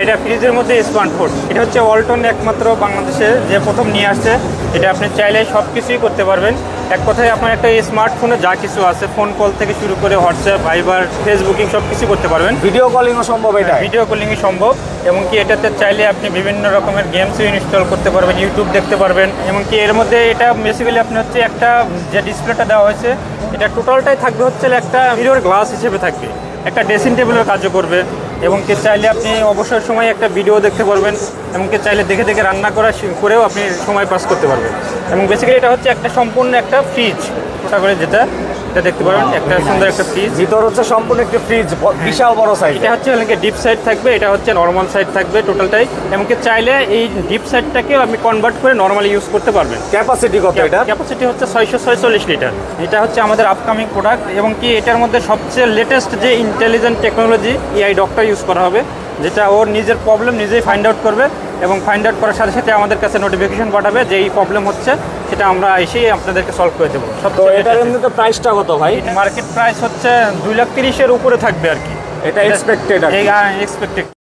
এটা ফ্রিজের মধ্যে স্মার্টফোন, এটা হচ্ছে ওয়ালটন একমাত্র বাংলাদেশে যে প্রথম নিয়ে আসছে। এটা আপনি চাইলে সব কিছুই করতে পারবেন। এক কথায় আপনার একটা স্মার্টফোনে যা কিছু আছে, ফোন কল থেকে শুরু করে হোয়াটসঅ্যাপ, ভাইবার, ফেসবুকিং সব কিছু করতে পারবেন। ভিডিও কলিংও সম্ভব, এটা ভিডিও কলিংই সম্ভব। এমনকি এটাতে চাইলে আপনি বিভিন্ন রকমের গেমসও ইনস্টল করতে পারবেন, ইউটিউব দেখতে পারবেন। এমনকি এর মধ্যে এটা বেসিক্যালি আপনি হচ্ছে একটা যে ডিসপ্লেটা দেওয়া হয়েছে, এটা টোটালটাই থাকবে হচ্ছে একটা মিরর গ্লাস হিসেবে থাকবে, একটা ড্রেসিং টেবিলের কাজও করবে। এবং কি চাইলে আপনি অবসর সময় একটা ভিডিও দেখতে পারবেন, এমনকি চাইলে দেখে দেখে রান্না করেও আপনি সময় পাস করতে পারবেন। এবং বেসিক্যালি এটা হচ্ছে একটা সম্পূর্ণ একটা ফ্রিজ, ওটা করে যেটা এটা দেখতে পারেন, একটা সুন্দর একটা ফ্রিজ। ভিতর হচ্ছে সম্পূর্ণ একটা ফ্রিজ, বিশাল বড় সাইজ। এটা হচ্ছে ডিপ সাইড থাকবে, এটা হচ্ছে নর্মাল সাইড থাকবে টোটালটাই। এমনকি চাইলে এই ডিপ সাইডটাকেও আপনি কনভার্ট করে নর্মালি ইউজ করতে পারবেন। ক্যাপাসিটি কত এটা? ক্যাপাসিটি হচ্ছে 646 লিটার। এটা হচ্ছে আমাদের আপকামিং প্রোডাক্ট। এবং কি এটার মধ্যে সবচেয়ে লেটেস্ট যে intelligent technology AI doctor use করা হবে, যেটা ওর নিজের প্রবলেম নিজেই ফাইন্ড আউট করবে এবং ফাইন্ড আউট করার সাথে সাথে আমাদের কাছে নোটিফিকেশন পাঠাবে যে এই প্রবলেম হচ্ছে, সেটা আমরা এসেই আপনাদেরকে সলভ করে দেবো। তো এটার এমনিতে প্রাইসটা কত ভাই? মার্কেট প্রাইস হচ্ছে 2,30,000-এর উপরে থাকবে আর কি। এটা এক্সপেক্টেড? এক্সপেক্টেড।